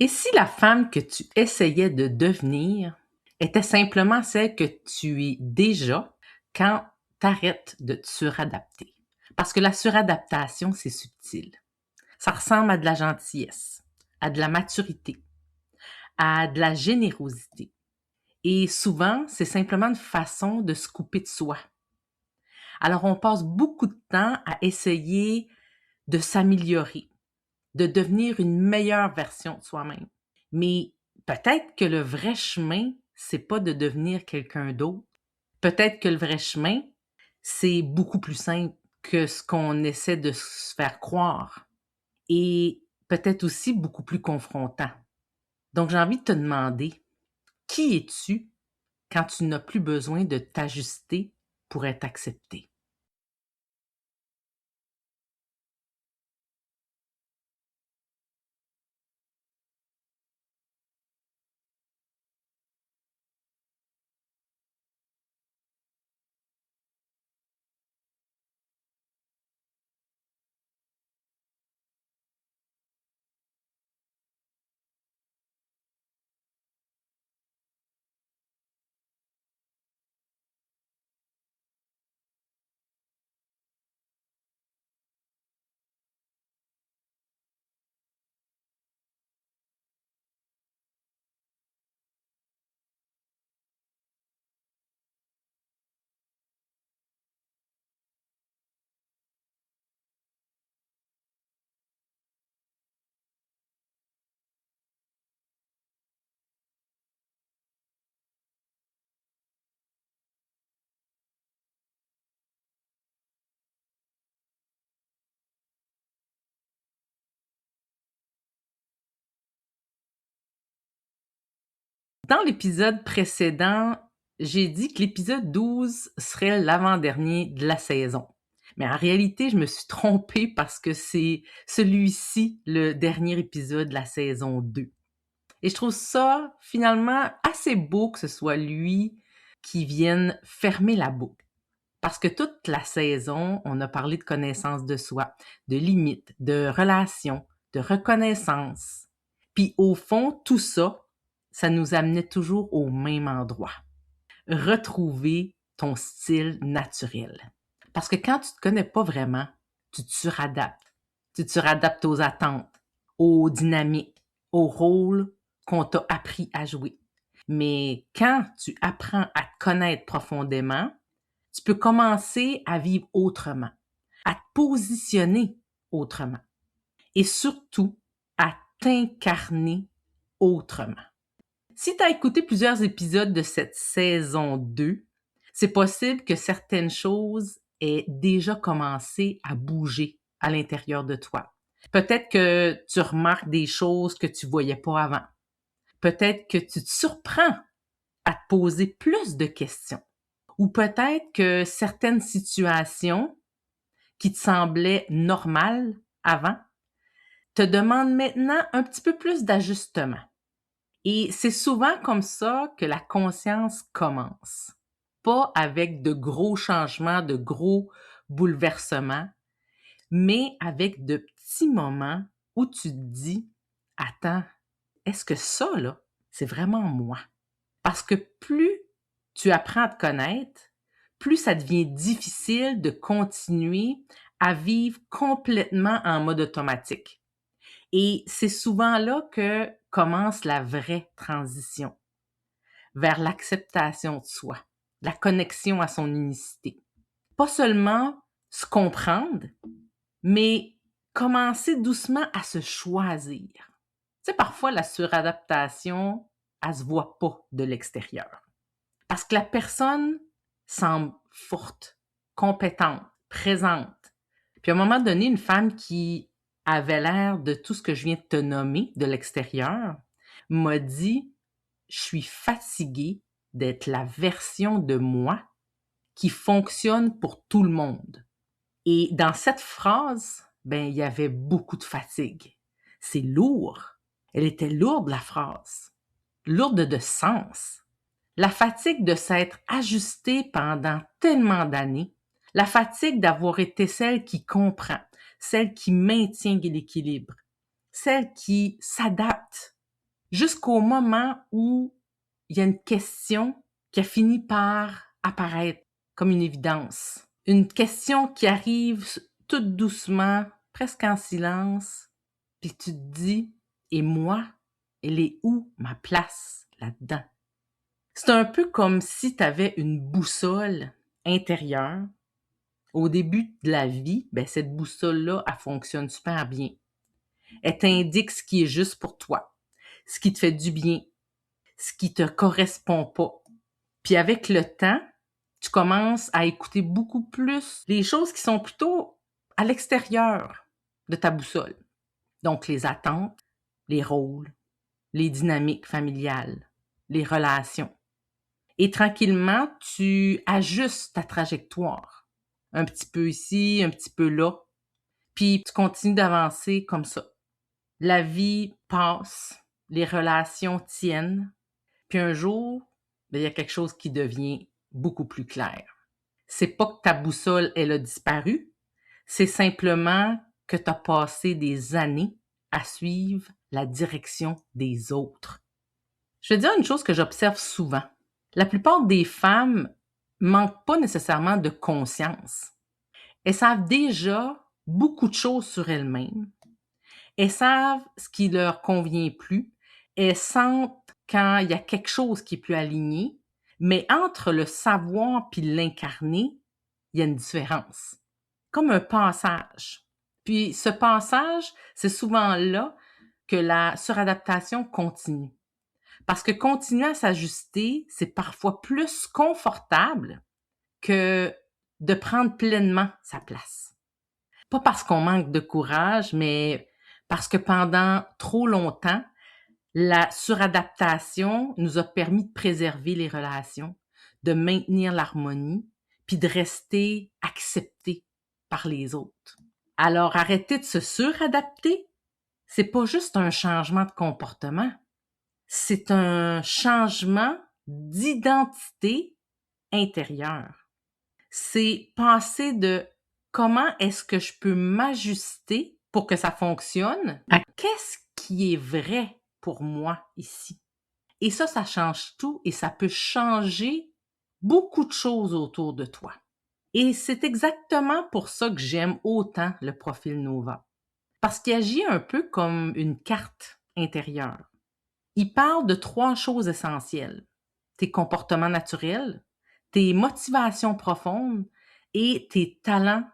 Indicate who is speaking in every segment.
Speaker 1: Et si la femme que tu essayais de devenir était simplement celle que tu es déjà quand t'arrêtes de te suradapter? Parce que la suradaptation, c'est subtil. Ça ressemble à de la gentillesse, à de la maturité, à de la générosité. Et souvent, c'est simplement une façon de se couper de soi. Alors, on passe beaucoup de temps à essayer de s'améliorer, de devenir une meilleure version de soi-même. Mais peut-être que le vrai chemin, c'est pas de devenir quelqu'un d'autre. Peut-être que le vrai chemin, c'est beaucoup plus simple que ce qu'on essaie de se faire croire. Et peut-être aussi beaucoup plus confrontant. Donc, j'ai envie de te demander, qui es-tu quand tu n'as plus besoin de t'ajuster pour être accepté? Dans l'épisode précédent, j'ai dit que l'épisode 12 serait l'avant-dernier de la saison. Mais en réalité, je me suis trompée parce que c'est celui-ci le dernier épisode de la saison 2. Et je trouve ça finalement assez beau que ce soit lui qui vienne fermer la boucle. Parce que toute la saison, on a parlé de connaissance de soi, de limites, de relations, de reconnaissance. Puis au fond, tout ça, ça nous amenait toujours au même endroit. Retrouver ton style naturel. Parce que quand tu te connais pas vraiment, tu te suradaptes. Tu te suradaptes aux attentes, aux dynamiques, aux rôles qu'on t'a appris à jouer. Mais quand tu apprends à te connaître profondément, tu peux commencer à vivre autrement, à te positionner autrement et surtout à t'incarner autrement. Si tu as écouté plusieurs épisodes de cette saison 2, c'est possible que certaines choses aient déjà commencé à bouger à l'intérieur de toi. Peut-être que tu remarques des choses que tu voyais pas avant. Peut-être que tu te surprends à te poser plus de questions. Ou peut-être que certaines situations qui te semblaient normales avant te demandent maintenant un petit peu plus d'ajustement. Et c'est souvent comme ça que la conscience commence. Pas avec de gros changements, de gros bouleversements, mais avec de petits moments où tu te dis, attends, est-ce que ça, là, c'est vraiment moi? Parce que plus tu apprends à te connaître, plus ça devient difficile de continuer à vivre complètement en mode automatique. Et c'est souvent là que commence la vraie transition vers l'acceptation de soi, la connexion à son unicité. Pas seulement se comprendre, mais commencer doucement à se choisir. Tu sais, parfois, la suradaptation, elle se voit pas de l'extérieur. Parce que la personne semble forte, compétente, présente. Puis à un moment donné, une femme qui avait l'air de tout ce que je viens de te nommer de l'extérieur m'a dit, je suis fatiguée d'être la version de moi qui fonctionne pour tout le monde. Et dans cette phrase, ben, il y avait beaucoup de fatigue. C'est lourd. Elle était lourde, la phrase. Lourde de sens. La fatigue de s'être ajustée pendant tellement d'années. La fatigue d'avoir été celle qui comprend, celle qui maintient l'équilibre, celle qui s'adapte jusqu'au moment où il y a une question qui a fini par apparaître comme une évidence. Une question qui arrive tout doucement, presque en silence, puis tu te dis, et moi, elle est où ma place là-dedans? C'est un peu comme si tu avais une boussole intérieure. Au début de la vie, cette boussole-là, elle fonctionne super bien. Elle t'indique ce qui est juste pour toi, ce qui te fait du bien, ce qui te correspond pas. Puis avec le temps, tu commences à écouter beaucoup plus les choses qui sont plutôt à l'extérieur de ta boussole. Donc les attentes, les rôles, les dynamiques familiales, les relations. Et tranquillement, tu ajustes ta trajectoire. Un petit peu ici, un petit peu là. Puis tu continues d'avancer comme ça. La vie passe, les relations tiennent. Puis un jour, il y a quelque chose qui devient beaucoup plus clair. C'est pas que ta boussole, elle a disparu. C'est simplement que tu as passé des années à suivre la direction des autres. Je vais dire une chose que j'observe souvent. La plupart des femmes manquent pas nécessairement de conscience. Elles savent déjà beaucoup de choses sur elles-mêmes. Elles savent ce qui leur convient plus. Elles sentent quand il y a quelque chose qui est plus aligné. Mais entre le savoir puis l'incarner, il y a une différence. Comme un passage. Puis ce passage, c'est souvent là que la suradaptation continue. Parce que continuer à s'ajuster, c'est parfois plus confortable que de prendre pleinement sa place. Pas parce qu'on manque de courage, mais parce que pendant trop longtemps, la suradaptation nous a permis de préserver les relations, de maintenir l'harmonie, puis de rester acceptés par les autres. Alors, arrêter de se suradapter, c'est pas juste un changement de comportement, c'est un changement d'identité intérieure. C'est passer de comment est-ce que je peux m'ajuster pour que ça fonctionne à qu'est-ce qui est vrai pour moi ici. Et ça change tout et ça peut changer beaucoup de choses autour de toi. Et c'est exactement pour ça que j'aime autant le profil Nova. Parce qu'il agit un peu comme une carte intérieure. Il parle de 3 choses essentielles. Tes comportements naturels, tes motivations profondes et tes talents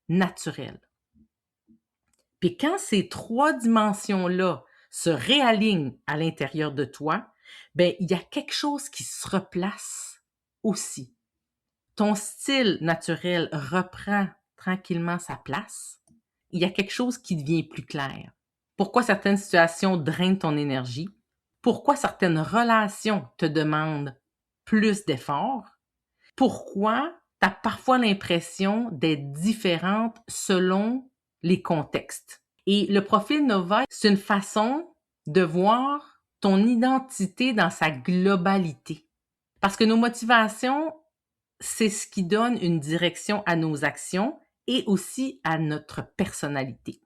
Speaker 1: naturels. Puis quand ces 3 dimensions-là se réalignent à l'intérieur de toi, il y a quelque chose qui se replace aussi. Ton style naturel reprend tranquillement sa place. Il y a quelque chose qui devient plus clair. Pourquoi certaines situations drainent ton énergie? Pourquoi certaines relations te demandent plus d'efforts? Pourquoi tu as parfois l'impression d'être différente selon les contextes? Et le profil Nova, c'est une façon de voir ton identité dans sa globalité. Parce que nos motivations, c'est ce qui donne une direction à nos actions et aussi à notre personnalité.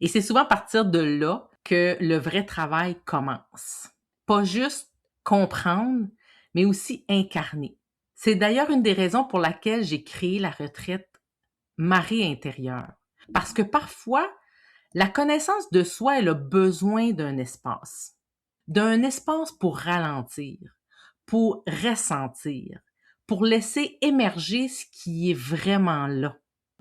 Speaker 1: Et c'est souvent à partir de là que le vrai travail commence. Pas juste comprendre, mais aussi incarner. C'est d'ailleurs une des raisons pour laquelle j'ai créé la retraite marée intérieure. Parce que parfois, la connaissance de soi, elle a besoin d'un espace. D'un espace pour ralentir, pour ressentir, pour laisser émerger ce qui est vraiment là.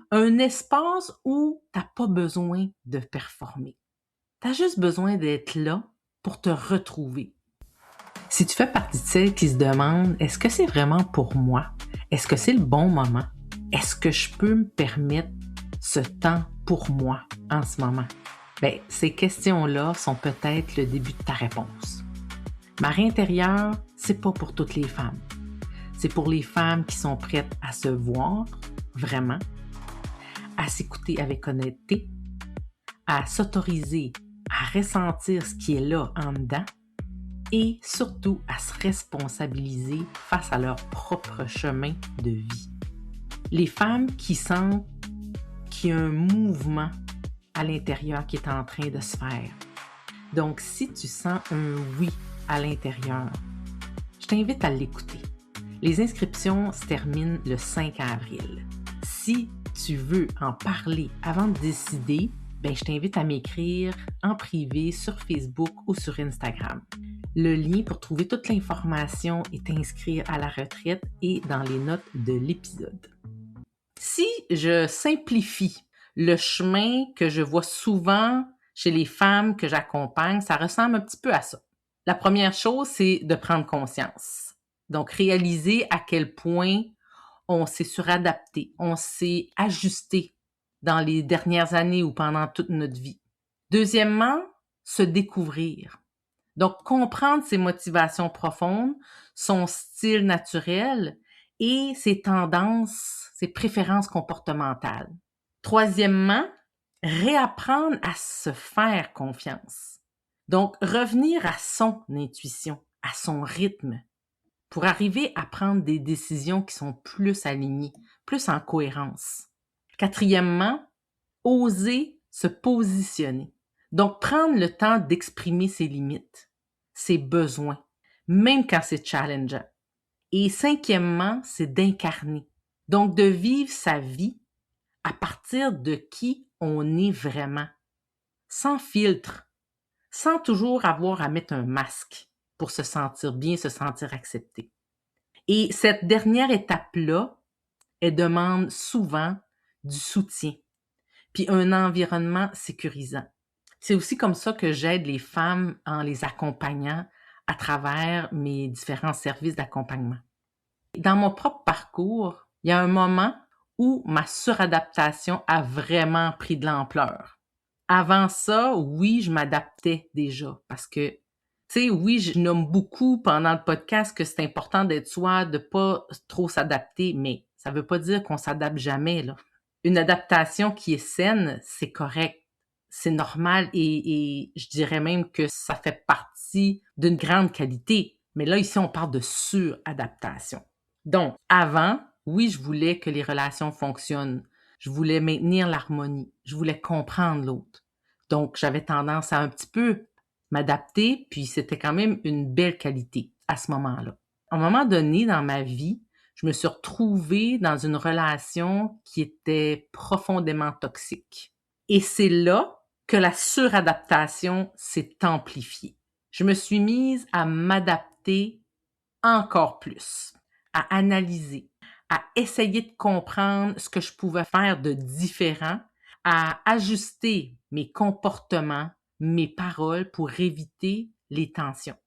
Speaker 1: Un espace où tu n'as pas besoin de performer. Tu as juste besoin d'être là pour te retrouver. Si tu fais partie de celles qui se demandent, est-ce que c'est vraiment pour moi? Est-ce que c'est le bon moment? Est-ce que je peux me permettre ce temps pour moi en ce moment? Ces questions-là sont peut-être le début de ta réponse. Marée intérieure, c'est pas pour toutes les femmes. C'est pour les femmes qui sont prêtes à se voir vraiment, à s'écouter avec honnêteté, à s'autoriser à ressentir ce qui est là en dedans et surtout à se responsabiliser face à leur propre chemin de vie. Les femmes qui sentent qu'il y a un mouvement à l'intérieur qui est en train de se faire. Donc, si tu sens un oui à l'intérieur, je t'invite à l'écouter. Les inscriptions se terminent le 5 avril. Si tu veux en parler avant de décider, je t'invite à m'écrire en privé sur Facebook ou sur Instagram. Le lien pour trouver toute l'information et t'inscrire à la retraite est dans les notes de l'épisode. Si je simplifie le chemin que je vois souvent chez les femmes que j'accompagne, ça ressemble un petit peu à ça. La première chose, c'est de prendre conscience. Donc, réaliser à quel point on s'est suradapté, on s'est ajusté dans les dernières années ou pendant toute notre vie. Deuxièmement, se découvrir. Donc, comprendre ses motivations profondes, son style naturel et ses tendances, ses préférences comportementales. Troisièmement, réapprendre à se faire confiance. Donc, revenir à son intuition, à son rythme, pour arriver à prendre des décisions qui sont plus alignées, plus en cohérence. Quatrièmement, oser se positionner. Donc, prendre le temps d'exprimer ses limites, ses besoins, même quand c'est challengeant. Et cinquièmement, c'est d'incarner. Donc, de vivre sa vie à partir de qui on est vraiment, sans filtre, sans toujours avoir à mettre un masque pour se sentir bien, se sentir accepté. Et cette dernière étape-là, elle demande souvent du soutien, puis un environnement sécurisant. C'est aussi comme ça que j'aide les femmes en les accompagnant à travers mes différents services d'accompagnement. Dans mon propre parcours, il y a un moment où ma suradaptation a vraiment pris de l'ampleur. Avant ça, oui, je m'adaptais déjà parce que, tu sais, oui, je nomme beaucoup pendant le podcast que c'est important d'être soi, de pas trop s'adapter, mais ça veut pas dire qu'on s'adapte jamais, là. Une adaptation qui est saine, c'est correct, c'est normal et je dirais même que ça fait partie d'une grande qualité. Mais là, ici, on parle de suradaptation. Donc, avant, oui, je voulais que les relations fonctionnent. Je voulais maintenir l'harmonie. Je voulais comprendre l'autre. Donc, j'avais tendance à un petit peu m'adapter, puis c'était quand même une belle qualité à ce moment-là. À un moment donné dans ma vie, je me suis retrouvée dans une relation qui était profondément toxique. Et c'est là que la suradaptation s'est amplifiée. Je me suis mise à m'adapter encore plus, à analyser, à essayer de comprendre ce que je pouvais faire de différent, à ajuster mes comportements, mes paroles pour éviter les tensions.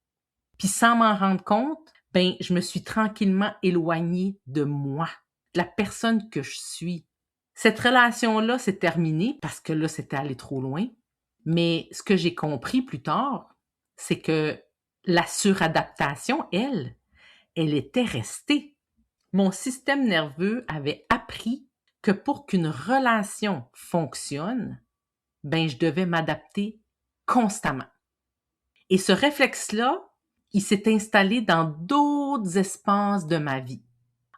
Speaker 1: Puis sans m'en rendre compte, je me suis tranquillement éloignée de moi, de la personne que je suis. Cette relation-là s'est terminée parce que là, c'était allé trop loin. Mais ce que j'ai compris plus tard, c'est que la suradaptation, elle était restée. Mon système nerveux avait appris que pour qu'une relation fonctionne, je devais m'adapter constamment. Et ce réflexe-là, il s'est installé dans d'autres espaces de ma vie,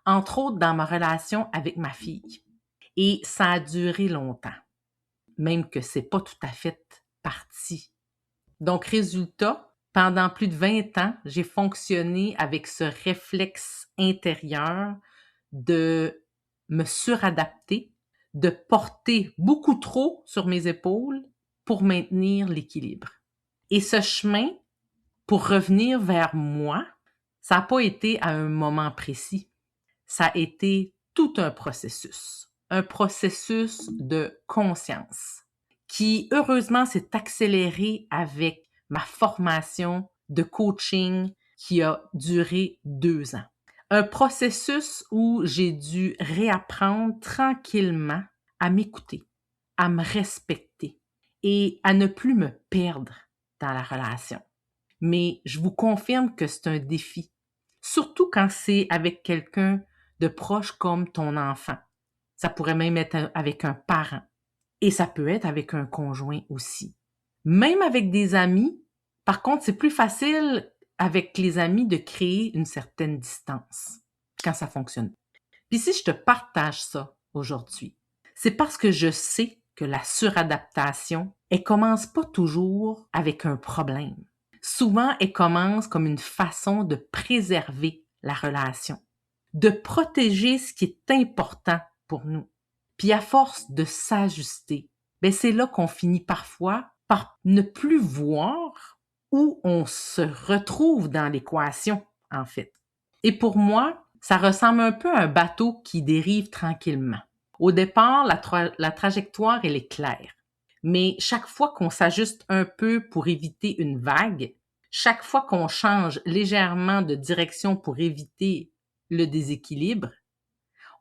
Speaker 1: entre autres dans ma relation avec ma fille. Et ça a duré longtemps, même que c'est pas tout à fait parti. Donc, résultat, pendant plus de 20 ans, j'ai fonctionné avec ce réflexe intérieur de me suradapter, de porter beaucoup trop sur mes épaules pour maintenir l'équilibre. Et ce chemin, pour revenir vers moi, ça n'a pas été à un moment précis. Ça a été tout un processus de conscience qui, heureusement, s'est accéléré avec ma formation de coaching qui a duré 2 ans. Un processus où j'ai dû réapprendre tranquillement à m'écouter, à me respecter et à ne plus me perdre dans la relation. Mais je vous confirme que c'est un défi, surtout quand c'est avec quelqu'un de proche comme ton enfant. Ça pourrait même être avec un parent. Et ça peut être avec un conjoint aussi. Même avec des amis, par contre, c'est plus facile avec les amis de créer une certaine distance quand ça fonctionne. Puis si je te partage ça aujourd'hui, c'est parce que je sais que la suradaptation, elle commence pas toujours avec un problème. Souvent, elle commence comme une façon de préserver la relation, de protéger ce qui est important pour nous. Puis à force de s'ajuster, c'est là qu'on finit parfois par ne plus voir où on se retrouve dans l'équation, en fait. Et pour moi, ça ressemble un peu à un bateau qui dérive tranquillement. Au départ, la trajectoire, elle est claire. Mais chaque fois qu'on s'ajuste un peu pour éviter une vague, chaque fois qu'on change légèrement de direction pour éviter le déséquilibre,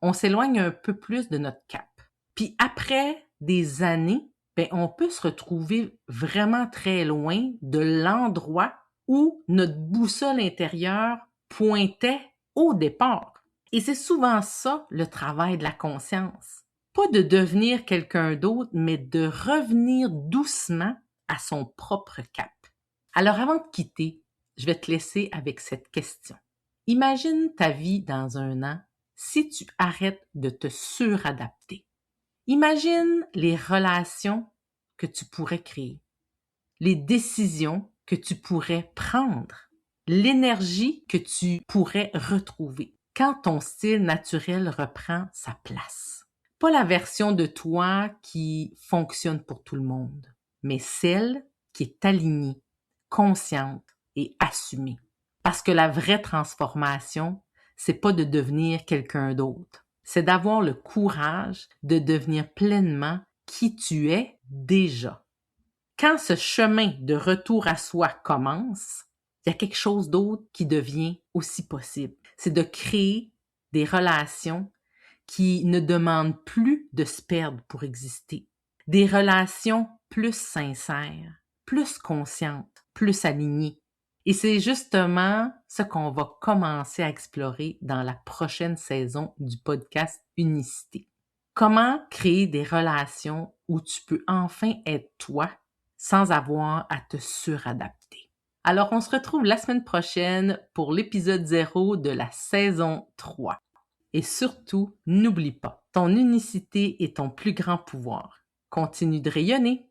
Speaker 1: on s'éloigne un peu plus de notre cap. Puis après des années, on peut se retrouver vraiment très loin de l'endroit où notre boussole intérieure pointait au départ. Et c'est souvent ça le travail de la conscience. Pas de devenir quelqu'un d'autre, mais de revenir doucement à son propre cap. Alors avant de quitter, je vais te laisser avec cette question. Imagine ta vie dans un an si tu arrêtes de te suradapter. Imagine les relations que tu pourrais créer, les décisions que tu pourrais prendre, l'énergie que tu pourrais retrouver quand ton style naturel reprend sa place. Pas la version de toi qui fonctionne pour tout le monde, mais celle qui est alignée, consciente et assumée. Parce que la vraie transformation, c'est pas de devenir quelqu'un d'autre. C'est d'avoir le courage de devenir pleinement qui tu es déjà. Quand ce chemin de retour à soi commence, il y a quelque chose d'autre qui devient aussi possible. C'est de créer des relations qui ne demandent plus de se perdre pour exister. Des relations plus sincères, plus conscientes, plus alignées. Et c'est justement ce qu'on va commencer à explorer dans la prochaine saison du podcast Unicité. Comment créer des relations où tu peux enfin être toi sans avoir à te suradapter. Alors, on se retrouve la semaine prochaine pour l'épisode 0 de la saison 3. Et surtout, n'oublie pas, ton unicité est ton plus grand pouvoir. Continue de rayonner.